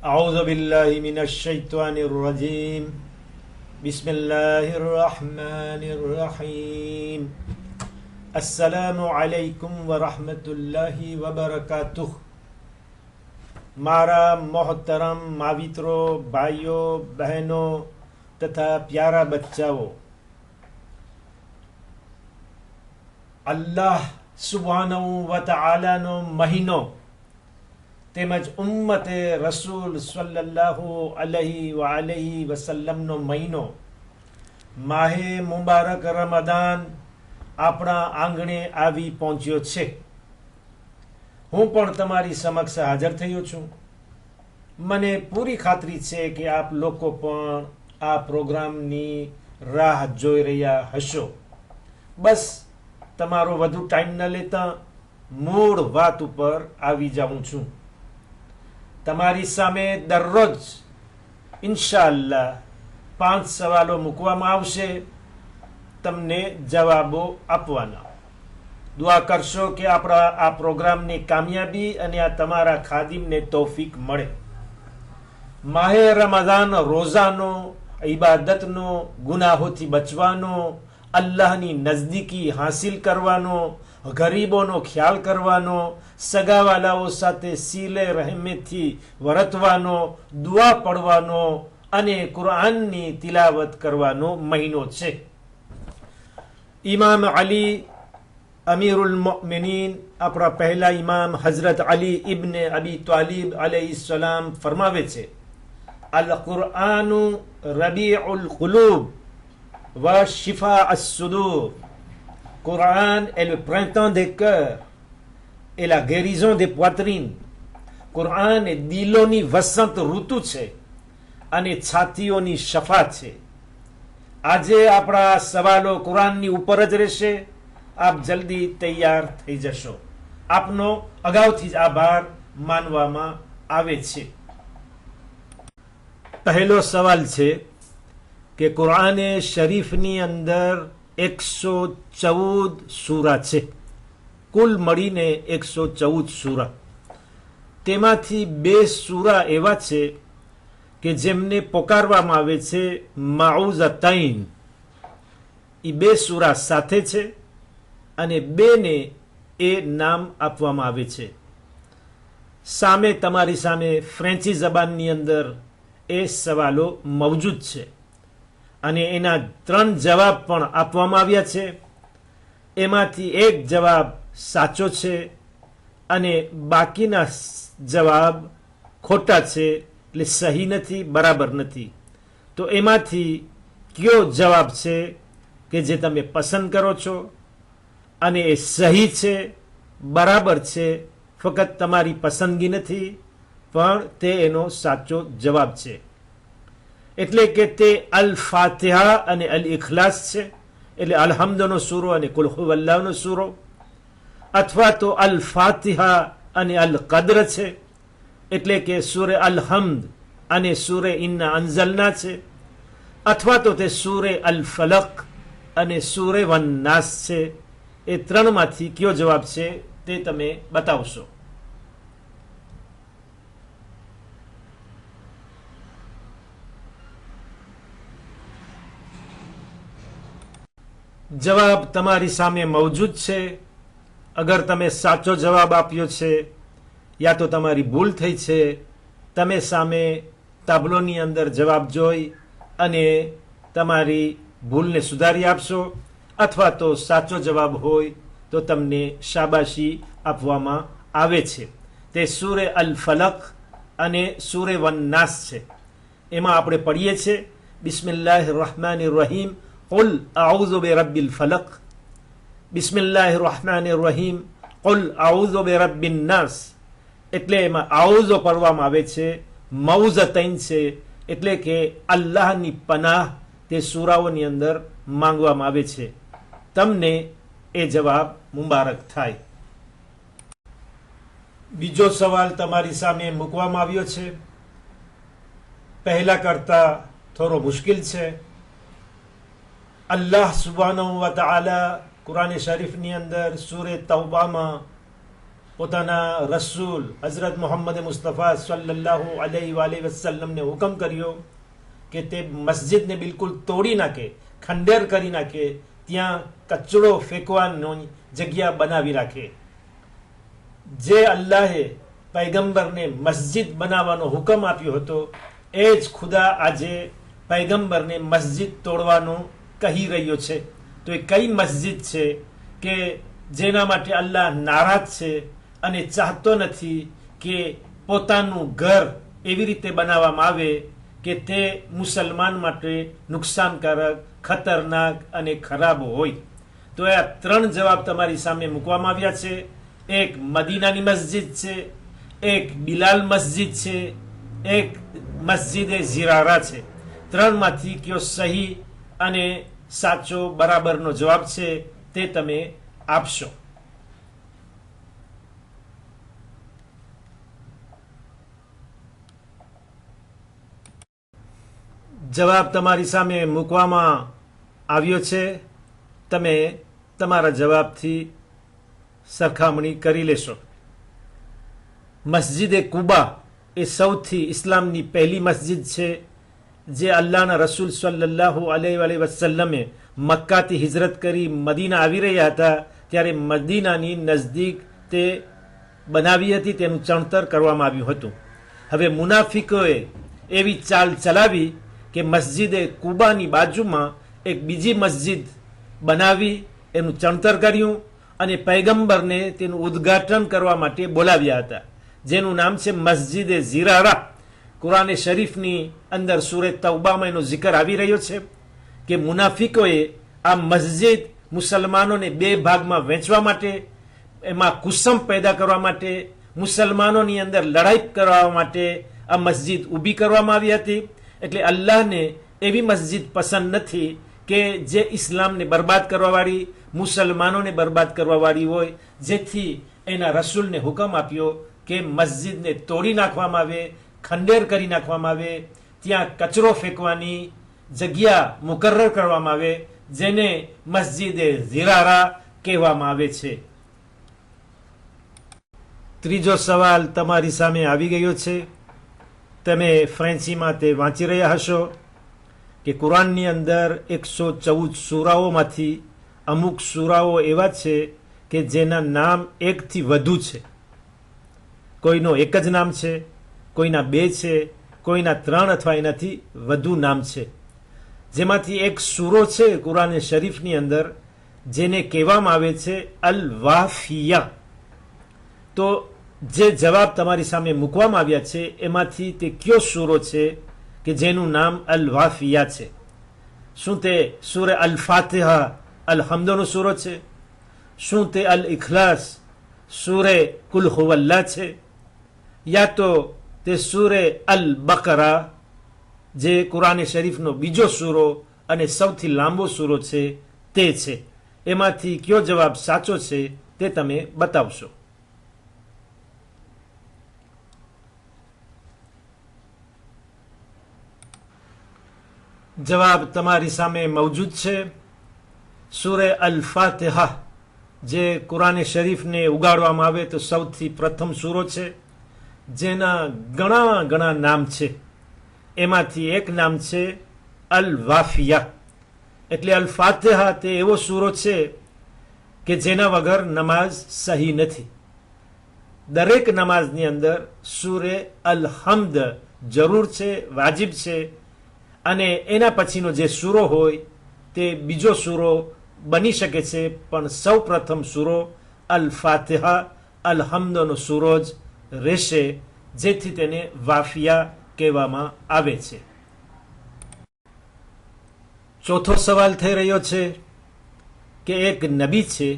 أعوذ بالله من الشيطان الرجيم بسم الله الرحمن الرحيم السلام عليكم ورحمة الله وبركاته મારા મોહતરમ માવિત્રો ભાઈઓ બહેનો તથા પ્યારા બચ્ચાઓ, અલ્લાહ સુબ્હાનહુ વ તઆલાનો મહિનો તેમજ ઉમ્મતે રસૂલ સલ્લલ્લાહુ અલૈહિ વસલ્લમનો મહિનો માહે મુબારક રમદાન આપણા આંગણે આવી પહોંચ્યો છે. હું પણ તમારી સમક્ષ હાજર થયો છું. મને પૂરી ખાતરી છે કે આપ લોકો પણ આ પ્રોગ્રામની રાહ જોઈ રહ્યા હશો. બસ તમારો વધુ ટાઈમ ન લેતા મૂળ વાત ઉપર આવી જાઉં છું. તમારી સામે દરરોજ ઇન્શાઅલ્લાહ 5 સવાલો મૂકવામાં આવશે, તમને જવાબો આપવાના. દુઆ કરશો કે આપણા આ પ્રોગ્રામની કામયાબી અને આ તમારા ખાદિમને તૌફીક મળે. માહે રમઝાન રોઝાનો, ઇબાદતનો, ગુનાહોથી બચવાનો, અલ્લાહની નજદીકી હાસિલ કરવાનો, ગરીબોનો ખ્યાલ કરવાનો, સગાવાલાઓ સાથે સીલે રહેમેથી વર્તવાનો, દુઆ પડવાનો અને કુરાનની તિલાવત કરવાનો મહિનો છે. ઇમામ અલી અમીરુલ મોમિનીન, આપણા પહેલા ઇમામ હઝરત અલી ઇબ્ન અબી તાલિબ અલૈહિસ્સલામ ફરમાવે છે, અલ કુરઆનુ રબીઉલ કુલૂબ વ Shifa અસ-સુદૂર. Coran est le printemps des cœurs et la guérison des poitrines. Coran એ દિલોની વસંત ઋતુ છે અને છાતીઓની શફા છે. આજે આપણા સવાલો કુરાનની ઉપર જ રહેશે. આપ જલ્દી તૈયાર થઈ જશો. આપનો અગાઉથી જ આભાર માનવામાં આવે છે. પહેલો સવાલ છે કે કુરાને શરીફની અંદર 114 સૂરા છે. કુલ મળીને 114 સૂરા. તેમાંથી 2 સૂરા એવા છે કે જેમને પોકારવામાં આવે છે માઉઝતૈન. એ 2 સૂરા સાથે છે અને 2 ને એ નામ આપવામાં આવે છે. સામે તમારી સામે ફ્રેન્ચી જબાનની અંદર એ સવાલો મૌજૂદ છે અને એના 3 જવાબ પણ આપવામાં આવ્યા છે. એમાંથી એક જવાબ સાચો છે અને બાકીના જવાબ ખોટા છે, એટલે સહી નથી, બરાબર નથી. તો એમાંથી કયો જવાબ છે કે જે તમે પસંદ કરો છો અને એ સહી છે, બરાબર છે, ફક્ત તમારી પસંદગી નથી, પણ તે એનો સાચો જવાબ છે. એટલે કે તે અલ ફાતિહા અને અલ ઇખલાસ છે, એટલે અલહમદનો સૂરો અને કુલ હુવલ્લાહનો સૂરો, અથવા તો અલ ફાતિહા અને અલ કદ્ર છે, એટલે કે સૂરે અલહમદ અને સૂરે ઇન્ના અંઝલના છે, અથવા તો તે સૂરે અલ ફલક અને સૂરે વન્નાસ છે. એ 3માંથી કયો જવાબ છે તે તમે બતાવશો. જવાબ તમારી સામે મૌજૂદ છે. અગર તમે સાચો જવાબ આપ્યો છે યા તો તમારી ભૂલ થઈ છે, તમે સામે તાબલોની અંદર જવાબ જોઈ અને તમારી ભૂલને સુધારી આપશો, અથવા તો સાચો જવાબ હોય તો તમને શાબાશી આપવામાં આવે છે. તે સૂરે અલ ફલક અને સૂરે વન્નાસ છે. એમાં આપણે પઢીએ છીએ બિસ્મિલ્લાહિર રહેમાનિર રહીમ قل أعوذ برب الفلق بسم الله الرحمن الرحيم قل أعوذ برب الناس. એટલે એમાં આઉઝો પઢવામાં આવે છે, મૌઝતૈન છે, એટલે કે અલ્લાહની પનાહ તે સૂરાઓની અંદર માંગવામાં આવે છે. તમને એ જવાબ મુબારક થાય. બીજો સવાલ તમારી સામે મૂકવામાં આવ્યો છે. પહેલા કરતા થોડો મુશ્કેલ છે. અલ્લાહ સુબ્હાનહુ વ તઆલા કુરાન શરીફની અંદર સૂરે તૌબામાં પોતાના રસૂલ હઝરત મોહમ્મદ મુસ્તફા સલ્લલ્લાહુ અલૈહિ વસલ્લમને હુકમ કર્યો કે તે મસ્જિદને બિલકુલ તોડી નાખે, ખંડેર કરી નાખે, ત્યાં કચરો ફેંકવાની જગ્યા બનાવી રાખે. જે અલ્લાહે પૈગંબરને મસ્જિદ બનાવવાનો હુકમ આપ્યો હતો એ જ ખુદા આજે પૈગંબરને મસ્જિદ તોડવાનું કહી રહ્યો છે. તો એ કઈ મસ્જિદ છે કે જેના માટે અલ્લાહ નારાજ છે અને ચાહતો નથી કે પોતાનું ઘર એવી રીતે બનાવવામાં આવે કે તે મુસલમાન માટે નુકસાનકારક, ખતરનાક અને ખરાબ હોય? તો આ 3 જવાબ તમારી સામે મૂકવામાં આવ્યા છે. એક મદીનાની મસ્જિદ છે, એક બિલાલ મસ્જિદ છે, એક મસ્જિદે ઝિરારા છે. 3માંથી કયો સહી અને સાચો બરાબરનો જવાબ છે તે તમે આપશો. જવાબ તમારી સામે મૂકવામાં આવ્યો છે. તમે તમારા જવાબથી સરખામણી કરી લેશો. મસ્જિદે કુબા એ સૌથી ઇસ્લામની પહેલી મસ્જિદ છે જે અલ્લાહના રસૂલ સલ્લલ્લાહુ અલૈહિ વસલ્લમે મક્કાથી હિજરત કરી મદીના આવી રહ્યા હતા ત્યારે મદીનાની નજદીક તે બનાવી હતી. તેનું ચણતર કરવામાં આવ્યું હતું. હવે મુનાફિકોએ એવી ચાલ ચલાવી કે મસ્જિદે કુબાની બાજુમાં એક બીજી મસ્જિદ બનાવી, એનું ચણતર કર્યું અને પૈગંબરને તેનું ઉદ્ઘાટન કરવા માટે બોલાવ્યા હતા, જેનું નામ છે મસ્જિદે ઝિરારા. કુરાને શરીફની અંદર સૂરે તૌબામાં એનો જિકર આવી રહ્યો છે કે મુનાફિકોએ આ મસ્જિદ મુસલમાનોને 2 ભાગમાં વહેંચવા માટે, એમાં કુસમ પેદા કરવા માટે, મુસલમાનોની અંદર લડાઈ કરવા માટે આ મસ્જિદ ઊભી કરવામાં આવી હતી. એટલે અલ્લાહને એવી મસ્જિદ પસંદ નથી કે જે ઇસ્લામને બરબાદ કરવાવાળી, મુસલમાનોને બરબાદ કરવાવાળી હોય. જેથી એના રસૂલને હુકમ આપ્યો કે મસ્જિદને તોડી નાખવામાં આવે, ખંડેર કરી નાખવામાં આવે, ત્યાં કચરો ફેંકવાની જગ્યા મુકર્રર કરવામાં આવે, જેને મસ્જિદે ઝિરારા કહેવામાં આવે છે. ત્રીજો સવાલ તમારી સામે આવી ગયો છે. તમે ફ્રેન્ચીમાં તે વાંચી રહ્યા હશો કે કુરાનની અંદર 114 સૂરાઓમાંથી અમુક સૂરાઓ એવા છે કે જેના નામ 1 થી વધુ છે. કોઈનો 1 જ નામ છે, કોઈના 2 છે, કોઈના 3 અથવા એનાથી વધુ નામ છે. જેમાંથી એક સૂરો છે કુરાન શરીફની અંદર જેને કહેવામાં આવે છે અલ વાફિયા. તો જે જવાબ તમારી સામે મૂકવામાં આવ્યા છે એમાંથી તે કયો સૂરો છે કે જેનું નામ અલ વાફિયા છે? શું તે સૂરે અલ ફાતિહા અલ હમ્દનો સૂરો છે? શું તે અલ ઇખલાસ સૂરે કુલ હુવલ્લાહ છે? યા તો તે સૂરે અલ બકરા જે કુરાન શરીફનો બીજો સૂરો અને સૌથી લાંબો સૂરો છે તે છે? એમાંથી કયો જવાબ સાચો છે તે તમે બતાવશો. જવાબ તમારી સામે મૌજૂદ છે. સૂરે અલ ફાતિહા જે કુરાન શરીફને ઉગાડવામાં આવે તો સૌથી પ્રથમ સૂરો છે જેના ઘણા નામ છે. એમાંથી એક નામ છે અલ વાફિયા. એટલે અલ ફાતિહા તે એવો સૂરો છે કે જેના વગર નમાઝ સહી નથી. દરેક નમાઝની અંદર સૂરે અલ હમ્દ જરૂર છે, વાજિબ છે. અને એના પછીનો જે સૂરો હોય તે બીજો સૂરો બની શકે છે, પણ સૌ પ્રથમ સૂરો અલ ફાતિહા અલ હમ્દનો સૂરો જ રહેશે, જેથી તેને વાફિયા કહેવામાં આવે છે. ચોથો સવાલ થઈ રહ્યો છે કે એક નબી છે,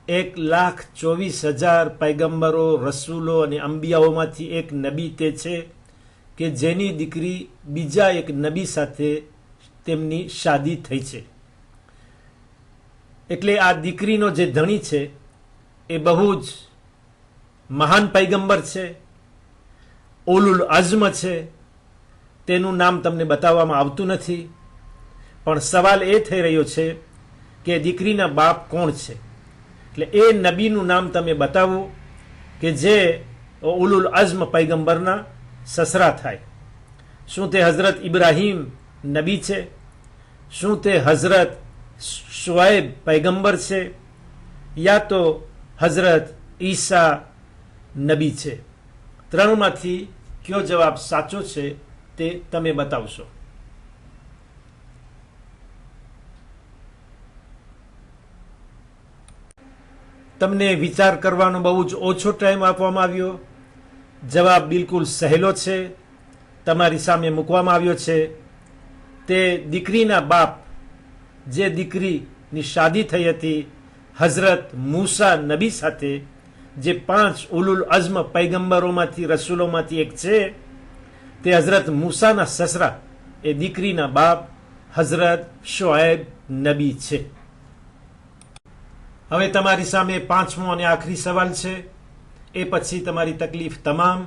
1,24,000 પૈગંબરો, રસૂલો અને અંબિયાઓમાંથી એક નબી તે છે કે જેની દીકરી બીજા એક નબી સાથે તેમની શાદી થઈ છે. એટલે આ દીકરીનો જે ધણી છે એ બહુ જ મહાન પૈગંબર છે, ઉલુલ અઝ્મ છે. તેનું નામ તમને બતાવવામાં આવતું નથી, પણ સવાલ એ થઈ રહ્યો છે કે દીકરીના બાપ કોણ છે. એટલે એ નબીનું નામ તમે બતાવો કે જે ઉલુલ અઝ્મ પૈગંબરના સસરા થાય. શું તે હઝરત ઇબ્રાહીમ નબી છે? શું તે હઝરત શુએબ પૈગંબર છે? યા તો હઝરત ઈસા નબી છે? ત્રણમાંથી કયો જવાબ સાચો છે તે તમે બતાવશો. તમને વિચાર કરવાનો બહુ જ ઓછો ટાઈમ આપવામાં આવ્યો. જવાબ બિલકુલ સહેલો છે, તમારી સામે મૂકવામાં આવ્યો છે. તે દીકરીના બાપ, જે દીકરીની શાદી થઈ હતી હઝરત મૂસા નબી સાથે, જે 5 ઉલુલ અઝ્મ પૈગંબરોમાંથી રસૂલોમાંથી એક છે, તે હઝરત મૂસાના સસરા, એ દીકરીના બાપ હઝરત શુએબ નબી છે. હવે તમારી સામે 5મો અને આખરી સવાલ છે. એ પછી તમારી તકલીફ તમામ.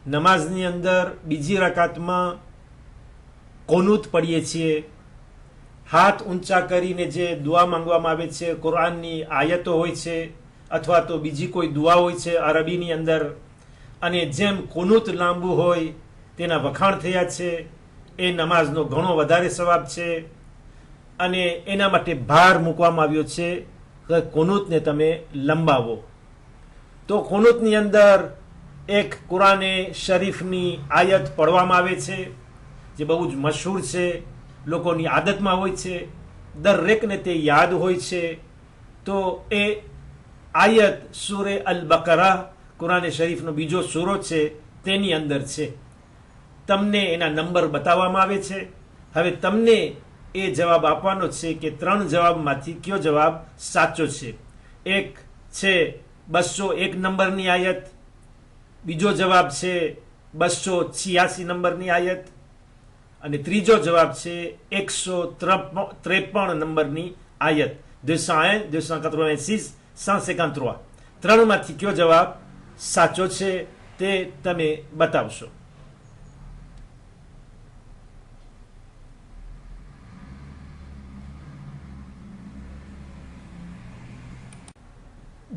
નમાઝની અંદર બીજી રકાતમાં કોનૂત પડીએ છીએ. હાથ ઊંચા કરીને જે દુઆ માંગવામાં આવે છે, કુરાનની આયતો હોય છે અથવા તો બીજી કોઈ દુઆ હોય છે અરબીની અંદર, અને જેમ કોનૂત લાંબુ હોય તેના વખાણ થયા છે. એ નમાઝનો ઘણો વધારે સવાબ છે અને એના માટે ભાર મૂકવામાં આવ્યો છે કે કોનૂતને તમે લંબાવો. તો કોનૂતની અંદર એક કુરાને શરીફની આયત પઢવામાં આવે છે, જે બહુ જ મશહૂર છે, લોકોની આદતમાં હોય છે, દરેકને તે યાદ હોય છે. તો એ આયત સૂરે અલ બકરા, કુરાને શરીફનો બીજો સૂરો છે, તેની અંદર છે. તમને એના નંબર બતાવવામાં આવે છે. હવે તમને એ જવાબ આપવાનો છે કે 3 જવાબમાંથી કયો જવાબ સાચો છે. એક છે 201 નંબરની આયત, બીજો જવાબ છે 286 નંબરની આયત, અને ત્રીજો જવાબ છે 153 નંબરની આયત. 201, 286, 153. 3માંથી કયો જવાબ સાચો છે તે તમે બતાવશો.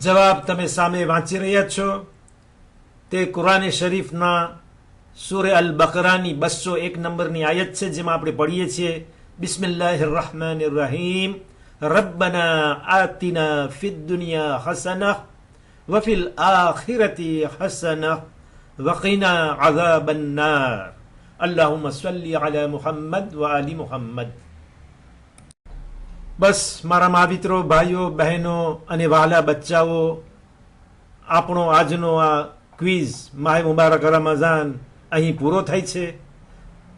જવાબ તમે સામે વાંચી રહ્યા છો. તે કુરાને શરીફના સૂરે અલ બકરાની 201 નંબરની આયત છે, જેમાં આપણે પઢીએ છીએ બિસ્મિલ્લાહિર રહમાનિર રહીમ, રબ્બના આતિના ફિદ દુનિયા હસનહ વફિલ આખિરતી હસનહ વકિના અઝાબન નાર. અલ્લાહુમ્મા સલ્લી અલા મુહમ્મદ વ આલી મુહમ્મદ. બસ મારા મા મિત્રો, ભાઈઓ, બહેનો અને વહાલા બચ્ચાઓ, આપણો આજનો આ ક્વિઝ માહે મુબારક રમઝાન અહીં પૂરો થાય છે.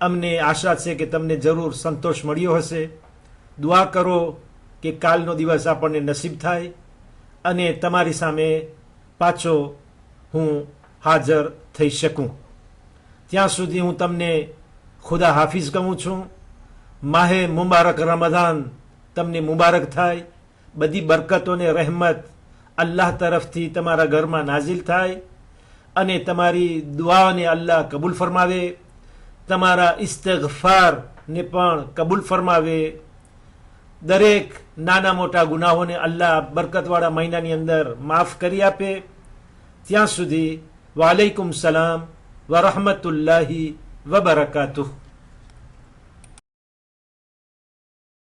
અમને આશા છે કે તમને જરૂર સંતોષ મળ્યો હશે. દુઆ કરો કે કાલનો દિવસ આપણને નસીબ થાય અને તમારી સામે પાછો હું હાજર થઈ શકું. ત્યાં સુધી હું તમને ખુદા હાફિઝ કહું છું. માહે મુબારક રમઝાન તમને મુબારક થાય. બધી બરકતો ને રહેમત અલ્લાહ તરફથી તમારા ઘરમાં નાઝિલ થાય અને તમારી દુઆને અલ્લાહ કબૂલ ફરમાવે, તમારા ઇસ્તિગફારને પણ કબૂલ ફરમાવે. દરેક નાના મોટા ગુનાહોને અલ્લાહ બરકતવાળા મહિનાની અંદર માફ કરી આપે. ત્યાં સુધી વાલેકુમ સલામ વ રહમતુલ્લાહિ વ બરકાતુહ.